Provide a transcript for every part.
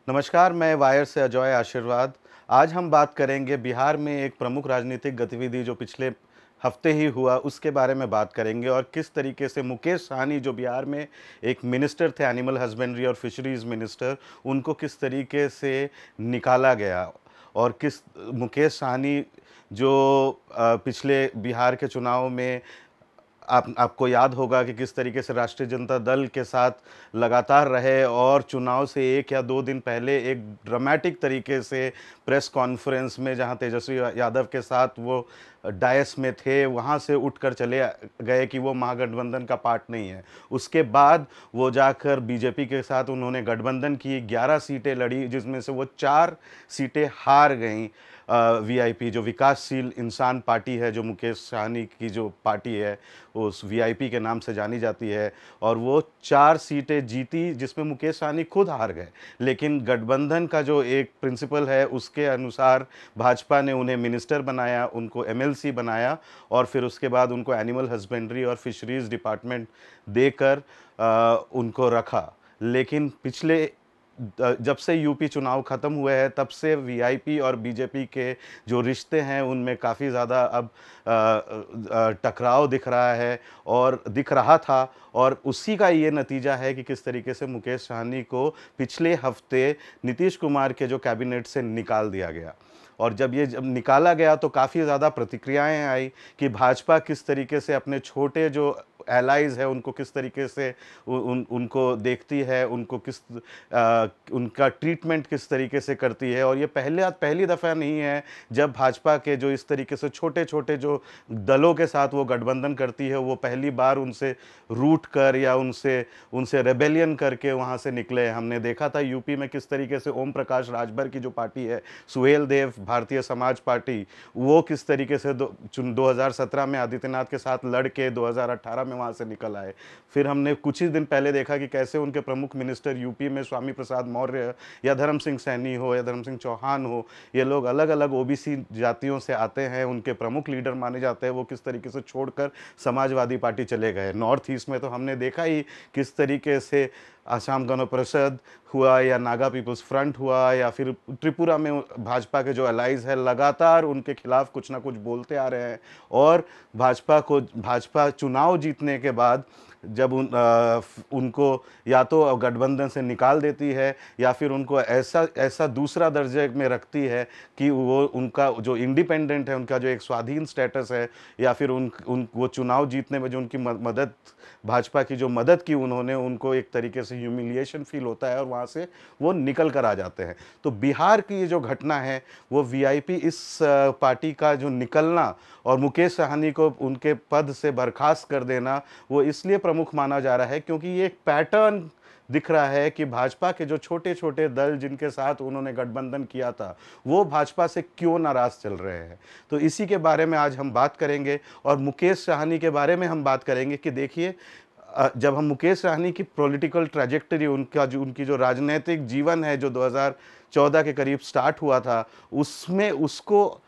नमस्कार, मैं वायर से अजय आशीर्वाद। आज हम बात करेंगे बिहार में एक प्रमुख राजनीतिक गतिविधि जो पिछले हफ्ते ही हुआ, उसके बारे में बात करेंगे और किस तरीके से मुकेश सहनी जो बिहार में एक मिनिस्टर थे, एनिमल हस्बेंड्री और फिशरीज़ मिनिस्टर, उनको किस तरीके से निकाला गया और किस मुकेश सहनी जो पिछले बिहार के चुनाव में आपको याद होगा कि किस तरीके से राष्ट्रीय जनता दल के साथ लगातार रहे और चुनाव से 1 या 2 दिन पहले एक ड्रामेटिक तरीके से प्रेस कॉन्फ्रेंस में, जहां तेजस्वी यादव के साथ वो डायस में थे, वहां से उठकर चले गए कि वो महागठबंधन का पार्ट नहीं है। उसके बाद वो जाकर बीजेपी के साथ उन्होंने गठबंधन की 11 सीटें लड़ी, जिसमें से वो 4 सीटें हार गईं। वीआईपी जो विकासशील इंसान पार्टी है, जो मुकेश सहनी की जो पार्टी है, उस वीआईपी के नाम से जानी जाती है, और वो 4 सीटें जीती, जिसमें मुकेश सहनी खुद हार गए। लेकिन गठबंधन का जो एक प्रिंसिपल है, उसके अनुसार भाजपा ने उन्हें मिनिस्टर बनाया, उनको एमएलसी बनाया और फिर उसके बाद उनको एनिमल हस्बेंड्री और फिशरीज़ डिपार्टमेंट देकर उनको रखा। लेकिन पिछले जब से यूपी चुनाव ख़त्म हुए हैं, तब से वीआईपी और बीजेपी के जो रिश्ते हैं, उनमें काफ़ी ज़्यादा अब टकराव दिख रहा है और दिख रहा था, और उसी का ये नतीजा है कि किस तरीके से मुकेश सहनी को पिछले हफ्ते नीतीश कुमार के जो कैबिनेट से निकाल दिया गया। और जब निकाला गया तो काफ़ी ज़्यादा प्रतिक्रियाएं आई कि भाजपा किस तरीके से अपने छोटे जो एलाइज़ है उनको किस तरीके से उनको देखती है, उनको उनका ट्रीटमेंट किस तरीके से करती है। और ये पहली दफ़ा नहीं है जब भाजपा के जो इस तरीके से छोटे छोटे जो दलों के साथ वो गठबंधन करती है, वो पहली बार उनसे रूठ कर या उनसे उनसे रेबेलियन करके वहाँ से निकले। हमने देखा था यूपी में किस तरीके से ओम प्रकाश राजभर की जो पार्टी है, सुहेल देव भारतीय समाज पार्टी, वो किस तरीके से 2017 में आदित्यनाथ के साथ लड़ के 2018 में वहाँ से निकल आए। फिर हमने कुछ ही दिन पहले देखा कि कैसे उनके प्रमुख मिनिस्टर यूपी में स्वामी प्रसाद मौर्य या धर्म सिंह सैनी हो या धर्म सिंह चौहान हो, ये लोग अलग अलग ओबीसी जातियों से आते हैं, उनके प्रमुख लीडर माने जाते हैं, वो किस तरीके से छोड़कर समाजवादी पार्टी चले गए। नॉर्थ ईस्ट में तो हमने देखा ही किस तरीके से आसाम गण परिषद हुआ या नागा पीपल्स फ्रंट हुआ या फिर त्रिपुरा में भाजपा के जो अलाइज है, लगातार उनके खिलाफ कुछ ना कुछ बोलते आ रहे हैं। और भाजपा चुनाव जीतने के बाद जब उनको या तो गठबंधन से निकाल देती है या फिर उनको ऐसा दूसरा दर्जे में रखती है कि वो उनका जो इंडिपेंडेंट है, उनका जो एक स्वाधीन स्टेटस है, या फिर वो चुनाव जीतने में जो उनकी मदद, भाजपा की जो मदद की उन्होंने, उनको एक तरीके से ह्यूमिलिएशन फील होता है और वहाँ से वो निकल कर आ जाते हैं। तो बिहार की ये जो घटना है, वो वीआईपी इस पार्टी का जो निकलना और मुकेश सहनी को उनके पद से बर्खास्त कर देना, वो इसलिए प्रमुख माना जा रहा है क्योंकि ये एक पैटर्न दिख रहा है कि भाजपा के जो छोटे छोटे दल जिनके साथ उन्होंने गठबंधन किया था, वो भाजपा से क्यों नाराज चल रहे हैं। तो इसी के बारे में आज हम बात करेंगे और मुकेश सहनी के बारे में हम बात करेंगे कि देखिए, जब हम मुकेश सहनी की पॉलिटिकल ट्रैजेक्टरी, उनकी जो राजनीतिक जीवन है, जो 2014 के करीब स्टार्ट हुआ था, उसमें उसको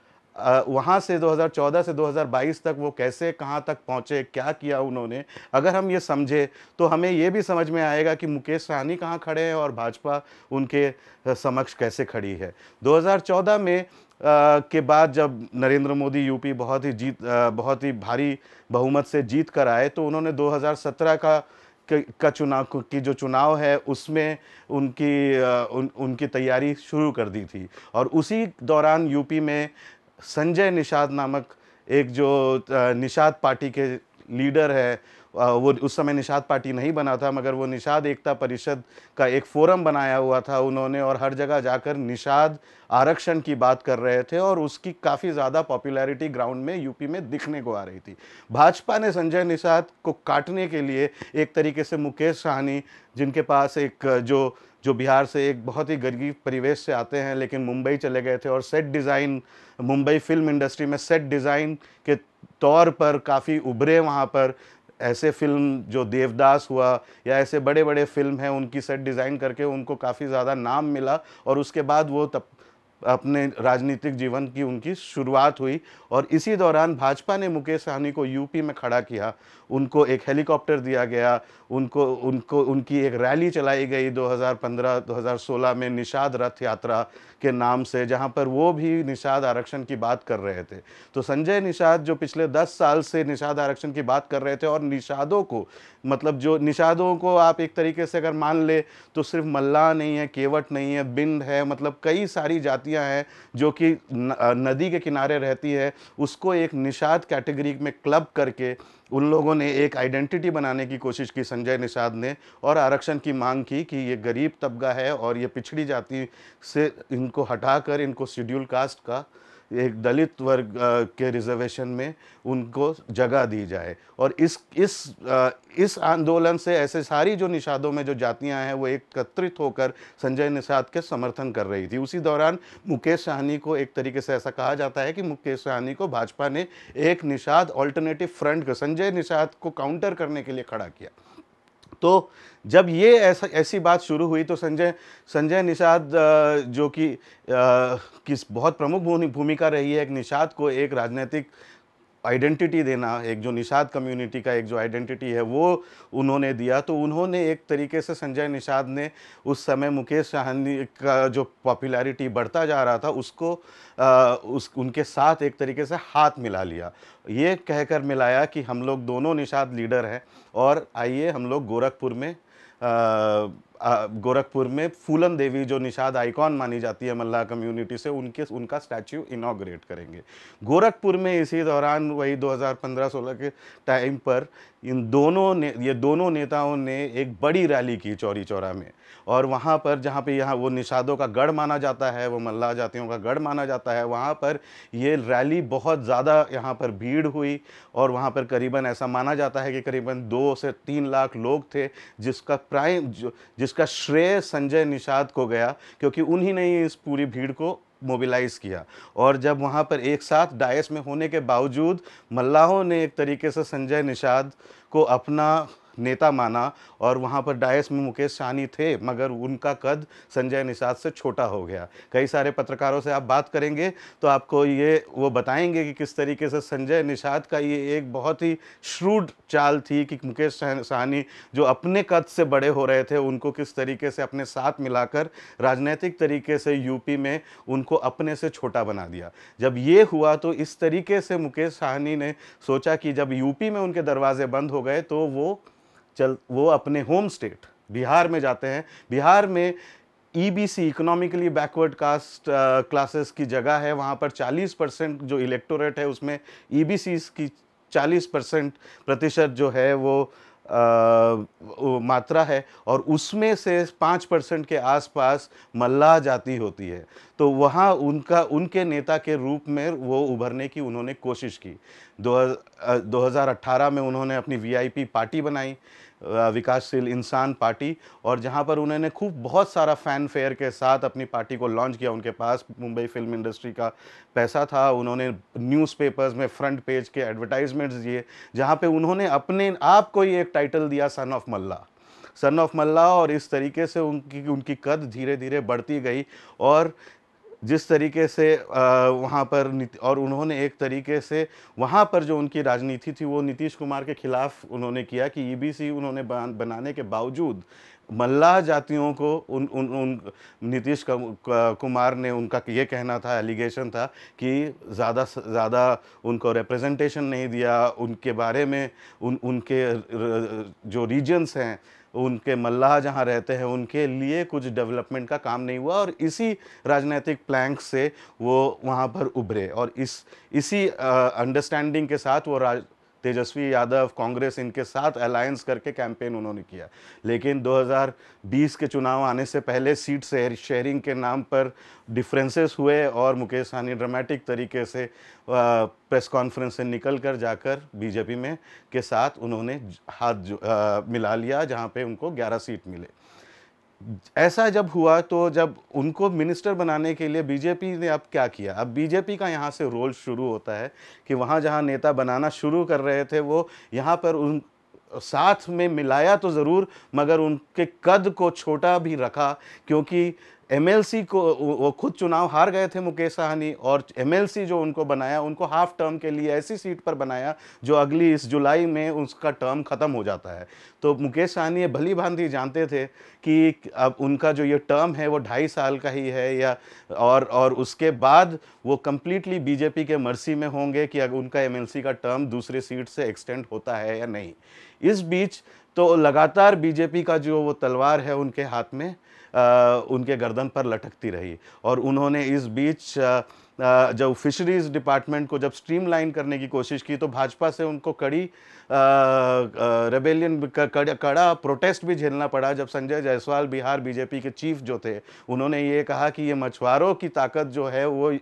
वहाँ से 2014 से 2022 तक वो कैसे कहाँ तक पहुँचे, क्या किया उन्होंने, अगर हम ये समझे तो हमें ये भी समझ में आएगा कि मुकेश सहनी कहाँ खड़े हैं और भाजपा उनके समक्ष कैसे खड़ी है। 2014 में के बाद जब नरेंद्र मोदी यूपी बहुत ही भारी बहुमत से जीत कर आए, तो उन्होंने 2017 का चुनाव है, उसमें उनकी तैयारी शुरू कर दी थी। और उसी दौरान यूपी में संजय निषाद नामक एक जो निषाद पार्टी के लीडर है, वो उस समय निषाद पार्टी नहीं बना था, मगर वो निषाद एकता परिषद का एक फोरम बनाया हुआ था उन्होंने, और हर जगह जाकर निषाद आरक्षण की बात कर रहे थे और उसकी काफ़ी ज़्यादा पॉपुलैरिटी ग्राउंड में यूपी में दिखने को आ रही थी। भाजपा ने संजय निषाद को काटने के लिए एक तरीके से मुकेश सहनी, जिनके पास जो बिहार से एक बहुत ही गरीब परिवेश से आते हैं, लेकिन मुंबई चले गए थे और set design, Mumbai film industry में सेट डिज़ाइन के तौर पर काफ़ी उभरे। वहाँ पर ऐसे फिल्म जो देवदास हुआ या ऐसे बड़े बड़े फिल्म हैं, उनकी सेट डिज़ाइन करके उनको काफ़ी ज़्यादा नाम मिला और उसके बाद वो अपने राजनीतिक जीवन की उनकी शुरुआत हुई। और इसी दौरान भाजपा ने मुकेश सहनी को यूपी में खड़ा किया, उनको एक हेलीकॉप्टर दिया गया, उनको उनको उनकी एक रैली चलाई गई 2015-2016 में निषाद रथ यात्रा के नाम से, जहां पर वो भी निषाद आरक्षण की बात कर रहे थे। तो संजय निषाद जो पिछले 10 साल से निषाद आरक्षण की बात कर रहे थे, और निषादों को, मतलब जो निषादों को आप एक तरीके से अगर मान ले तो सिर्फ मल्लाह नहीं है, केवट नहीं है, बिंद है, मतलब कई सारी जातियां हैं जो कि नदी के किनारे रहती है, उसको एक निषाद कैटेगरी में क्लब करके उन लोगों ने एक आइडेंटिटी बनाने की कोशिश की, संजय निषाद ने, और आरक्षण की मांग की कि ये गरीब तबका है और ये पिछड़ी जाति से इनको हटाकर इनको शेड्यूल कास्ट का एक दलित वर्ग के रिजर्वेशन में उनको जगह दी जाए। और इस आंदोलन से ऐसे सारी जो निषादों में जो जातियां हैं वो एकत्रित होकर संजय निषाद के समर्थन कर रही थी। उसी दौरान मुकेश सहनी को, एक तरीके से ऐसा कहा जाता है कि मुकेश सहनी को भाजपा ने एक निषाद ऑल्टरनेटिव फ्रंट को, संजय निषाद को काउंटर करने के लिए खड़ा किया। तो जब ये ऐसी बात शुरू हुई तो संजय निषाद जो कि किस बहुत प्रमुख भूमिका रही है एक निषाद को एक राजनीतिक आइडेंटिटी देना, एक जो निषाद कम्युनिटी का एक जो आइडेंटिटी है वो उन्होंने दिया। तो उन्होंने एक तरीके से, संजय निषाद ने उस समय मुकेश सहनी का जो पॉपुलैरिटी बढ़ता जा रहा था उसको उनके साथ एक तरीके से हाथ मिला लिया, ये कहकर मिलाया कि हम लोग दोनों निषाद लीडर हैं और आइए हम लोग गोरखपुर में फूलन देवी जो निषाद आइकॉन मानी जाती है मल्लाह कम्युनिटी से, उनका स्टैच्यू इनॉग्रेट करेंगे गोरखपुर में। इसी दौरान वही 2015-16 के टाइम पर ये दोनों नेताओं ने एक बड़ी रैली की चौरी चौरा में, और वहाँ पर जहाँ पे यहाँ वो निषादों का गढ़ माना जाता है, वो मल्लाह जातियों का गढ़ माना जाता है, वहाँ पर ये रैली बहुत ज़्यादा यहाँ पर भीड़ हुई। और वहाँ पर करीबन ऐसा माना जाता है कि करीबन 2 से 3 लाख लोग थे, जिसका श्रेय संजय निषाद को गया, क्योंकि उन्हीं ने इस पूरी भीड़ को मोबिलाइज किया। और जब वहाँ पर एक साथ डायस में होने के बावजूद मल्लाहों ने एक तरीके से संजय निषाद को अपना नेता माना, और वहाँ पर डायस में मुकेश सहनी थे मगर उनका कद संजय निषाद से छोटा हो गया। कई सारे पत्रकारों से आप बात करेंगे तो आपको वो बताएंगे कि किस तरीके से संजय निषाद का ये एक बहुत ही श्रूड चाल थी कि मुकेश सहनी जो अपने कद से बड़े हो रहे थे उनको किस तरीके से अपने साथ मिलाकर राजनीतिक तरीके से यूपी में उनको अपने से छोटा बना दिया। जब ये हुआ तो इस तरीके से मुकेश सहनी ने सोचा कि जब यूपी में उनके दरवाजे बंद हो गए तो वो अपने होम स्टेट बिहार में जाते हैं। बिहार में EBC, economically backward caste classes की जगह है, वहाँ पर 40% जो इलेक्टोरेट है उसमें ईबीसी की 40% जो है वो मात्रा है, और उसमें से 5% के आसपास मल्लाह जाति होती है। तो वहाँ उनके नेता के रूप में वो उभरने की उन्होंने कोशिश की। 2018 में उन्होंने अपनी वीआईपी पार्टी बनाई, विकासशील इंसान पार्टी, और जहां पर उन्होंने बहुत सारा फैन फेयर के साथ अपनी पार्टी को लॉन्च किया। उनके पास मुंबई फिल्म इंडस्ट्री का पैसा था, उन्होंने न्यूज़पेपर्स में फ्रंट पेज के एडवर्टाइजमेंट्स दिए जहां पे उन्होंने अपने आप को ही एक टाइटल दिया, सन ऑफ मल्लाह। और इस तरीके से उनकी कद धीरे धीरे बढ़ती गई, और जिस तरीके से वहाँ पर और उन्होंने एक तरीके से वहाँ पर जो उनकी राजनीति थी वो नीतीश कुमार के खिलाफ उन्होंने किया कि ईबीसी उन्होंने बनाने के बावजूद मल्लाह जातियों को उन नीतीश कुमार ने, उनका ये कहना था, एलिगेशन था कि ज़्यादा से ज़्यादा उनको रिप्रेजेंटेशन नहीं दिया, उनके बारे में उनके जो रीजन्स हैं, उनके मल्लाह जहाँ रहते हैं उनके लिए कुछ डेवलपमेंट का काम नहीं हुआ। और इसी राजनीतिक प्लैंक से वो वहाँ पर उभरे, और इसी अंडरस्टैंडिंग के साथ वो तेजस्वी यादव, कांग्रेस, इनके साथ अलायंस करके कैंपेन उन्होंने किया। लेकिन 2020 के चुनाव आने से पहले सीट शेयरिंग के नाम पर डिफरेंसेस हुए, और मुकेश सहनी ड्रामेटिक तरीके से प्रेस कॉन्फ्रेंस से निकल कर जाकर बीजेपी में के साथ उन्होंने हाथ मिला लिया, जहां पे उनको 11 सीट मिले। ऐसा जब हुआ तो जब उनको मिनिस्टर बनाने के लिए बीजेपी ने अब क्या किया, अब बीजेपी का यहाँ से रोल शुरू होता है कि वहाँ जहाँ नेता बनाना शुरू कर रहे थे वो यहाँ पर उन साथ में मिलाया तो ज़रूर, मगर उनके कद को छोटा भी रखा, क्योंकि एमएलसी को वो खुद चुनाव हार गए थे मुकेश साहनी, और एमएलसी जो उनको बनाया उनको हाफ टर्म के लिए ऐसी सीट पर बनाया जो अगली इस जुलाई में उसका टर्म ख़त्म हो जाता है। तो मुकेश साहनी ये भली भांति जानते थे कि अब उनका जो ये टर्म है वो 2.5 साल का ही है, या और उसके बाद वो कंप्लीटली बीजेपी के मर्सी में होंगे कि अगर उनका एमएलसी का टर्म दूसरी सीट से एक्सटेंड होता है या नहीं। इस बीच तो लगातार बीजेपी का जो वो तलवार है उनके हाथ में उनके गर्दन पर लटकती रही, और उन्होंने इस बीच जब फिशरीज डिपार्टमेंट को जब स्ट्रीमलाइन करने की कोशिश की तो भाजपा से उनको कड़ी रेबेलियन कड़ा प्रोटेस्ट भी झेलना पड़ा। जब संजय जायसवाल बिहार बीजेपी के चीफ जो थे, उन्होंने ये कहा कि ये मछुआरों की ताकत जो है वो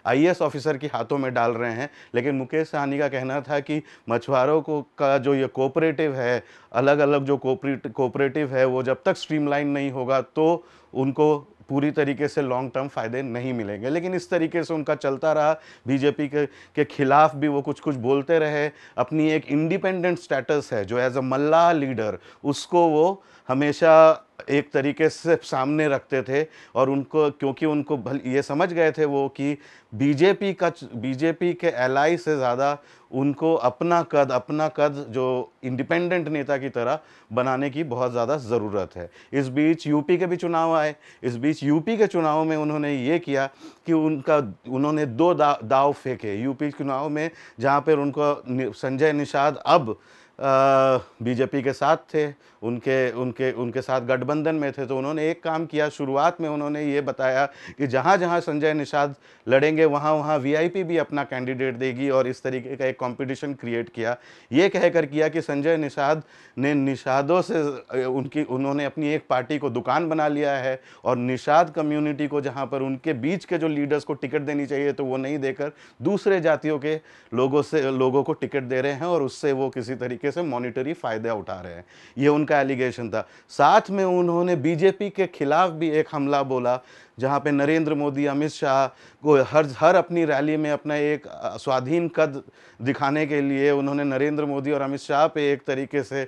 आईएएस ऑफिसर के हाथों में डाल रहे हैं, लेकिन मुकेश साहनी का कहना था कि मछुआरों को का जो ये कोऑपरेटिव है, अलग अलग जो कोऑपरेटिव है, वो जब तक स्ट्रीमलाइन नहीं होगा तो उनको पूरी तरीके से लॉन्ग टर्म फ़ायदे नहीं मिलेंगे। लेकिन इस तरीके से उनका चलता रहा, बीजेपी के खिलाफ भी वो कुछ कुछ बोलते रहे। अपनी एक इंडिपेंडेंट स्टेटस है जो एज अ मल्लाह लीडर, उसको वो हमेशा एक तरीके से सामने रखते थे, और उनको क्योंकि उनको ये समझ गए थे वो कि बीजेपी के एलाई से ज़्यादा उनको अपना कद जो इंडिपेंडेंट नेता की तरह बनाने की बहुत ज़्यादा ज़रूरत है। इस बीच यूपी के भी चुनाव आए। इस बीच यूपी के चुनाव में उन्होंने ये किया कि उन्होंने दो दाव फेंके यूपी चुनाव में, जहाँ पर उनको संजय निषाद अब बीजेपी के साथ थे, उनके साथ गठबंधन में थे। तो उन्होंने एक काम किया, शुरुआत में उन्होंने ये बताया कि जहाँ जहाँ संजय निषाद लड़ेंगे वहाँ वहाँ वीआईपी भी अपना कैंडिडेट देगी, और इस तरीके का एक कंपटीशन क्रिएट किया। ये कहकर किया कि संजय निषाद ने निषादों से उन्होंने अपनी एक पार्टी को दुकान बना लिया है, और निषाद कम्युनिटी को जहाँ पर उनके बीच के जो लीडर्स को टिकट देनी चाहिए तो वो नहीं देकर दूसरे जातियों के लोगों को टिकट दे रहे हैं, और उससे वो किसी तरीके से मॉनिटरी फ़ायदा उठा रहे हैं। ये उनका एलिगेशन था। साथ में उन्होंने बीजेपी के खिलाफ भी एक हमला बोला, जहाँ पे नरेंद्र मोदी, अमित शाह को हर अपनी रैली में अपना एक स्वाधीन कद दिखाने के लिए उन्होंने नरेंद्र मोदी और अमित शाह पे एक तरीके से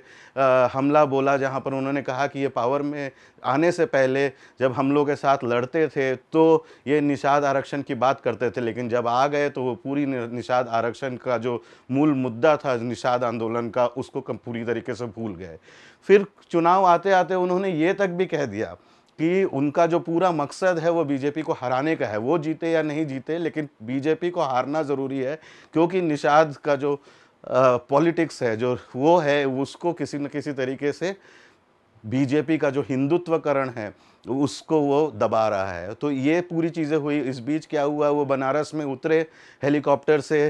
हमला बोला, जहाँ पर उन्होंने कहा कि ये पावर में आने से पहले जब हम लोग के साथ लड़ते थे तो ये निषाद आरक्षण की बात करते थे, लेकिन जब आ गए तो वो पूरी निषाद आरक्षण का जो मूल मुद्दा था निषाद आंदोलन का, उसको पूरी तरीके से भूल गए। फिर चुनाव आते आते उन्होंने ये तक भी कह दिया कि उनका जो पूरा मकसद है वो बीजेपी को हराने का है। वो जीते या नहीं जीते, लेकिन बीजेपी को हारना ज़रूरी है, क्योंकि निषाद का जो पॉलिटिक्स है जो वो है, उसको किसी न किसी तरीके से बीजेपी का जो हिंदुत्वकरण है उसको वो दबा रहा है। तो ये पूरी चीज़ें हुई। इस बीच क्या हुआ, वो बनारस में उतरे हेलीकॉप्टर से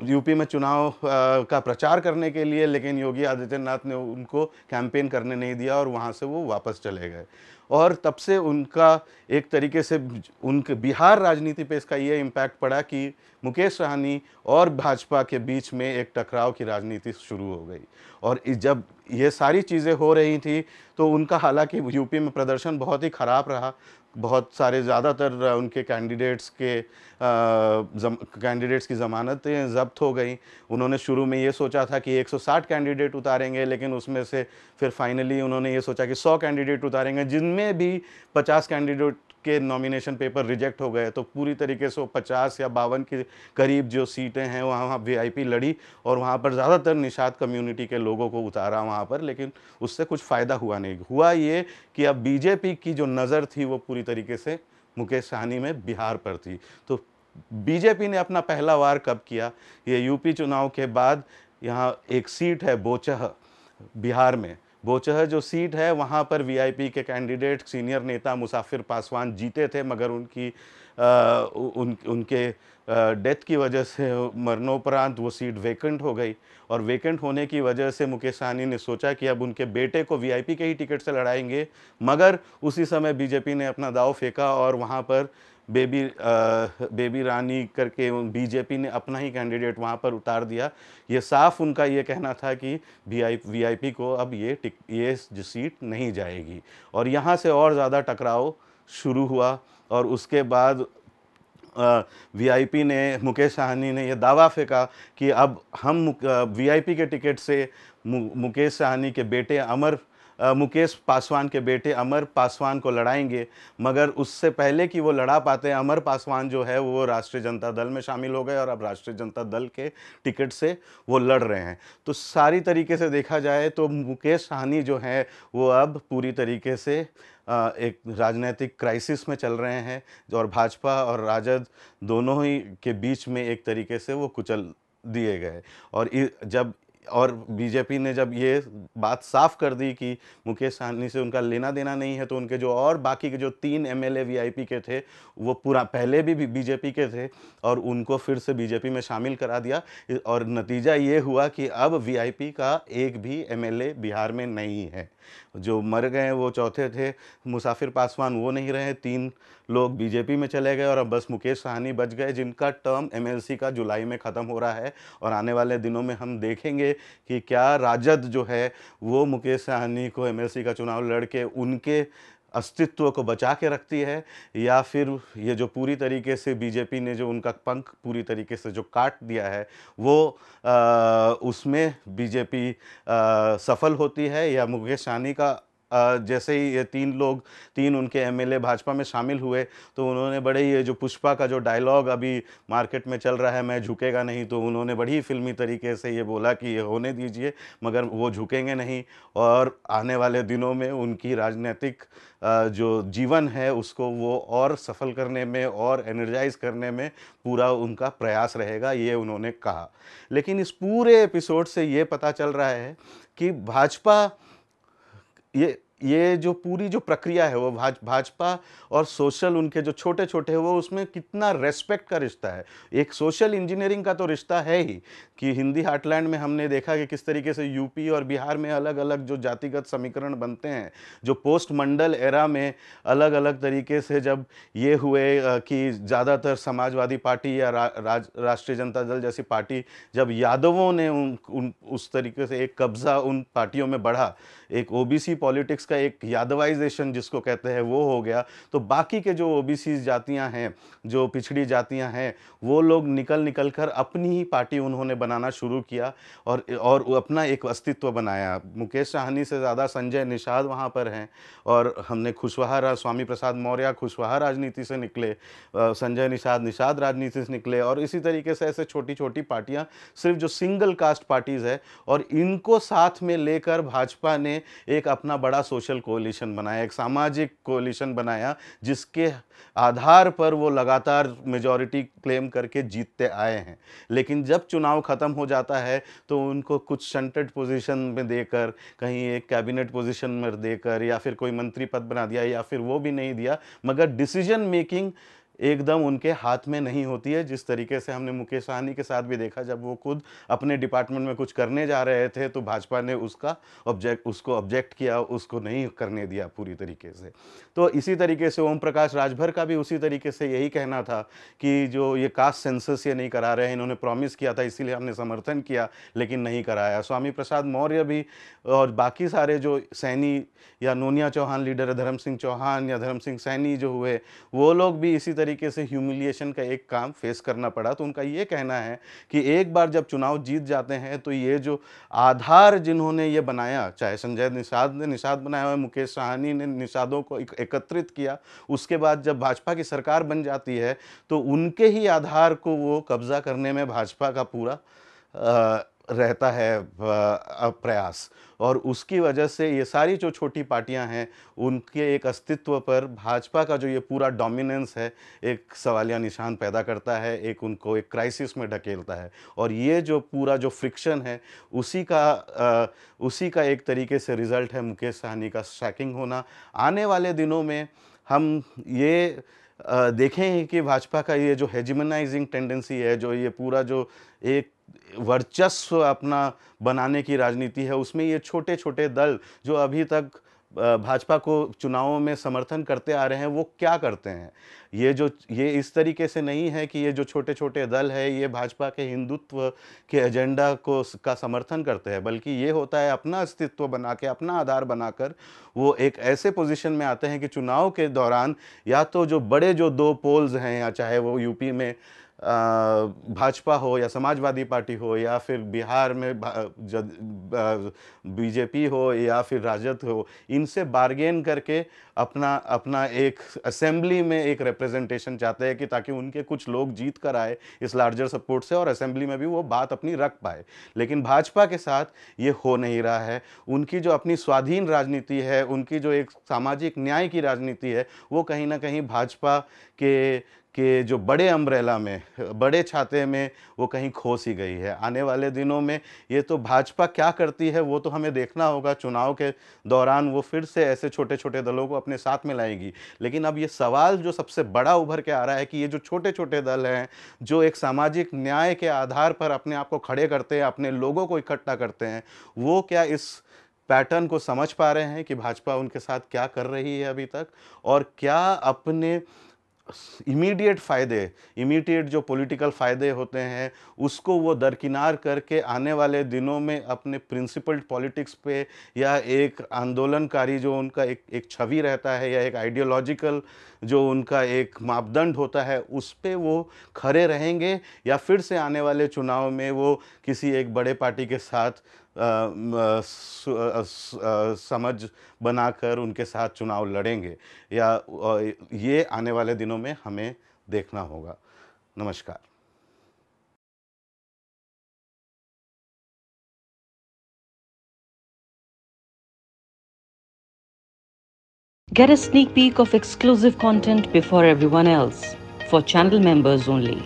यूपी में चुनाव का प्रचार करने के लिए, लेकिन योगी आदित्यनाथ ने उनको कैंपेन करने नहीं दिया और वहाँ से वो वापस चले गए। और तब से उनका एक तरीके से उनके बिहार राजनीति पे इसका ये इम्पैक्ट पड़ा कि मुकेश सहनी और भाजपा के बीच में एक टकराव की राजनीति शुरू हो गई। और जब ये सारी चीज़ें हो रही थी तो उनका हालांकि यूपी में प्रदर्शन बहुत ही ख़राब रहा। बहुत सारे ज़्यादातर उनके कैंडिडेट्स की ज़मानतें ज़ब्त हो गई। उन्होंने शुरू में ये सोचा था कि 160 कैंडिडेट उतारेंगे, लेकिन उसमें से फिर फाइनली उन्होंने ये सोचा कि 100 कैंडिडेट उतारेंगे, जिनमें भी 50 कैंडिडेट के नॉमिनेशन पेपर रिजेक्ट हो गए। तो पूरी तरीके से 50 या 52 के करीब जो सीटें हैं वहाँ वीआईपी लड़ी, और वहाँ पर ज़्यादातर निषाद कम्युनिटी के लोगों को उतारा वहाँ पर, लेकिन उससे कुछ फ़ायदा हुआ नहीं। हुआ ये कि अब बीजेपी की जो नज़र थी वो पूरी तरीके से मुकेश सहनी में बिहार पर थी। तो बीजेपी ने अपना पहला वार कब किया, ये यूपी चुनाव के बाद। यहाँ एक सीट है बोचह, बिहार में बोचह जो सीट है वहाँ पर वीआईपी के कैंडिडेट सीनियर नेता मुसाफिर पासवान जीते थे, मगर उनके डेथ की वजह से मरणोपरांत वो सीट वेकेंट हो गई। और वेकेंट होने की वजह से मुकेश सहनी ने सोचा कि अब उनके बेटे को वीआईपी के ही टिकट से लड़ाएंगे, मगर उसी समय बीजेपी ने अपना दांव फेंका और वहाँ पर बेबी रानी करके बीजेपी ने अपना ही कैंडिडेट वहाँ पर उतार दिया। ये साफ उनका ये कहना था कि वीआईपी को अब ये सीट नहीं जाएगी, और यहाँ से और ज़्यादा टकराव शुरू हुआ। और उसके बाद वीआईपी ने, मुकेश सहनी ने यह दावा फेंका कि अब हम वीआईपी के टिकट से मुकेश सहनी के बेटे मुकेश पासवान के बेटे अमर पासवान को लड़ाएंगे, मगर उससे पहले कि वो लड़ा पाते, अमर पासवान जो है वो राष्ट्रीय जनता दल में शामिल हो गए और अब राष्ट्रीय जनता दल के टिकट से वो लड़ रहे हैं। तो सारी तरीके से देखा जाए तो मुकेश सहनी जो है वो अब पूरी तरीके से एक राजनीतिक क्राइसिस में चल रहे हैं, और भाजपा और राजद दोनों ही के बीच में एक तरीके से वो कुचल दिए गए। और जब और बीजेपी ने जब ये बात साफ कर दी कि मुकेश सहनी से उनका लेना देना नहीं है, तो उनके जो और बाकी के जो 3 एमएलए वीआईपी के थे वो पूरा पहले भी बीजेपी के थे और उनको फिर से बीजेपी में शामिल करा दिया। और नतीजा ये हुआ कि अब वीआईपी का एक भी एमएलए बिहार में नहीं है। जो मर गए वो चौथे थे मुसाफिर पासवान, वो नहीं रहे, 3 लोग बीजेपी में चले गए और अब बस मुकेश सहनी बच गए, जिनका टर्म एमएलसी का जुलाई में ख़त्म हो रहा है। और आने वाले दिनों में हम देखेंगे कि क्या राजद जो है वो मुकेश सहनी को एमएलसी का चुनाव लड़के उनके अस्तित्व को बचा के रखती है, या फिर ये जो पूरी तरीके से बीजेपी ने जो उनका पंख पूरी तरीके से जो काट दिया है वो उसमें बीजेपी सफल होती है, या मुकेश सहनी का जैसे ही ये 3 उनके एमएलए भाजपा में शामिल हुए तो उन्होंने बड़े ये जो पुष्पा का जो डायलॉग अभी मार्केट में चल रहा है, मैं झुकेगा नहीं, तो उन्होंने बड़ी फिल्मी तरीके से ये बोला कि ये होने दीजिए, मगर वो झुकेंगे नहीं। और आने वाले दिनों में उनकी राजनीतिक जो जीवन है उसको वो और सफल करने में और एनर्जाइज करने में पूरा उनका प्रयास रहेगा, ये उन्होंने कहा। लेकिन इस पूरे एपिसोड से ये पता चल रहा है कि भाजपा ये जो पूरी जो प्रक्रिया है वो भाजपा और सोशल उनके जो छोटे छोटे हैं वो उसमें कितना रेस्पेक्ट का रिश्ता है। एक सोशल इंजीनियरिंग का तो रिश्ता है ही कि हिंदी हार्टलैंड में हमने देखा कि किस तरीके से यूपी और बिहार में अलग अलग जो जातिगत समीकरण बनते हैं, जो पोस्ट मंडल एरा में अलग अलग तरीके से जब ये हुए कि ज़्यादातर समाजवादी पार्टी या राष्ट्रीय जनता दल जैसी पार्टी, जब यादवों ने उस तरीके से एक कब्जा उन पार्टियों में बढ़ा, एक ओबीसी पॉलिटिक्स का एक यादवाइजेशन जिसको कहते हैं वो हो गया, तो बाकी के जो ओबीसी जातियां हैं, जो पिछड़ी जातियां हैं, वो लोग निकल कर अपनी ही पार्टी उन्होंने बनाना शुरू किया और अपना एक अस्तित्व बनाया। मुकेश सहनी से ज़्यादा संजय निषाद वहाँ पर हैं, और हमने खुशवाहा स्वामी प्रसाद मौर्य खुशवाहा राजनीति से निकले, संजय निषाद राजनीति से निकले, और इसी तरीके से ऐसे छोटी छोटी पार्टियाँ सिर्फ जो सिंगल कास्ट पार्टीज़ है, और इनको साथ में लेकर भाजपा ने एक अपना बड़ा सोशल कोalition बनाया, एक सामाजिक कोalition बनाया, जिसके आधार पर वो लगातार मेजॉरिटी क्लेम करके जीतते आए हैं। लेकिन जब चुनाव ख़त्म हो जाता है तो उनको कुछ शंटेड पोजीशन में देकर, कहीं एक कैबिनेट पोजीशन में देकर, या फिर कोई मंत्री पद बना दिया, या फिर वो भी नहीं दिया, मगर डिसीजन मेकिंग एकदम उनके हाथ में नहीं होती है। जिस तरीके से हमने मुकेश सहनी के साथ भी देखा, जब वो खुद अपने डिपार्टमेंट में कुछ करने जा रहे थे तो भाजपा ने उसको ऑब्जेक्ट किया, उसको नहीं करने दिया पूरी तरीके से। तो इसी तरीके से ओम प्रकाश राजभर का भी उसी तरीके से यही कहना था कि जो ये कास्ट सेंसस ये नहीं करा रहे हैं, इन्होंने प्रॉमिस किया था इसीलिए हमने समर्थन किया, लेकिन नहीं कराया। स्वामी प्रसाद मौर्य भी और बाकी सारे जो सैनी या नोनिया चौहान लीडर है, धर्म सिंह चौहान या धर्म सिंह सैनी जो हुए, वो लोग भी इसी तरीके से ह्यूमिलिएशन का एक काम फेस करना पड़ा। तो उनका ये कहना है कि एक बार जब चुनाव जीत जाते हैं तो ये जो आधार जिन्होंने ये बनाया, चाहे संजय निषाद ने निषाद बनाया हुआ, मुकेश सहनी ने निषादों को एकत्रित किया, उसके बाद जब भाजपा की सरकार बन जाती है तो उनके ही आधार को वो कब्जा करने में भाजपा का पूरा रहता है प्रयास, और उसकी वजह से ये सारी जो छोटी पार्टियां हैं उनके एक अस्तित्व पर भाजपा का जो ये पूरा डोमिनेंस है एक सवालिया निशान पैदा करता है, एक उनको एक क्राइसिस में ढकेलता है। और ये जो पूरा जो फ्रिक्शन है उसी का एक तरीके से रिजल्ट है मुकेश सहनी का सैकिंग होना। आने वाले दिनों में हम ये देखें कि भाजपा का ये जो हेजिमनाइजिंग टेंडेंसी है, जो ये पूरा जो एक वर्चस्व अपना बनाने की राजनीति है, उसमें ये छोटे छोटे दल जो अभी तक भाजपा को चुनावों में समर्थन करते आ रहे हैं वो क्या करते हैं। ये इस तरीके से नहीं है कि ये जो छोटे छोटे दल है ये भाजपा के हिंदुत्व के एजेंडा का समर्थन करते हैं, बल्कि ये होता है अपना अस्तित्व बना के, अपना आधार बनाकर वो एक ऐसे पोजीशन में आते हैं कि चुनाव के दौरान या तो जो बड़े जो 2 पोल्स हैं, या चाहे वो यूपी में भाजपा हो या समाजवादी पार्टी हो या फिर बिहार में बीजेपी हो या फिर राजद हो, इनसे बार्गेन करके अपना अपना एक असेंबली में एक रिप्रेजेंटेशन चाहते हैं कि ताकि उनके कुछ लोग जीत कर आए इस लार्जर सपोर्ट से और असेंबली में भी वो बात अपनी रख पाए। लेकिन भाजपा के साथ ये हो नहीं रहा है। उनकी जो अपनी स्वाधीन राजनीति है, उनकी जो एक सामाजिक न्याय की राजनीति है, वो कहीं ना कहीं भाजपा के जो बड़े अम्ब्रेला में, बड़े छाते में वो कहीं खो सी गई है। आने वाले दिनों में ये तो भाजपा क्या करती है वो तो हमें देखना होगा। चुनाव के दौरान वो फिर से ऐसे छोटे छोटे दलों को अपने साथ में लाएगी। लेकिन अब ये सवाल जो सबसे बड़ा उभर के आ रहा है कि ये जो छोटे छोटे दल हैं, जो एक सामाजिक न्याय के आधार पर अपने आप को खड़े करते हैं, अपने लोगों को इकट्ठा करते हैं, वो क्या इस पैटर्न को समझ पा रहे हैं कि भाजपा उनके साथ क्या कर रही है अभी तक, और क्या अपने इमीडिएट फ़ायदे, इमीडिएट जो पॉलिटिकल फ़ायदे होते हैं उसको वो दरकिनार करके आने वाले दिनों में अपने प्रिंसिपल्ड पॉलिटिक्स पे या एक आंदोलनकारी जो उनका एक छवि रहता है या एक आइडियोलॉजिकल जो उनका एक मापदंड होता है उस पे वो खड़े रहेंगे, या फिर से आने वाले चुनाव में वो किसी एक बड़े पार्टी के साथ समझ बनाकर उनके साथ चुनाव लड़ेंगे, या ये आने वाले दिनों में हमें देखना होगा। नमस्कार। Get a sneak peek of exclusive content before everyone else. For channel members only.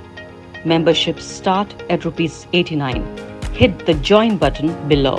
Memberships start at ₹89. Hit the join button below.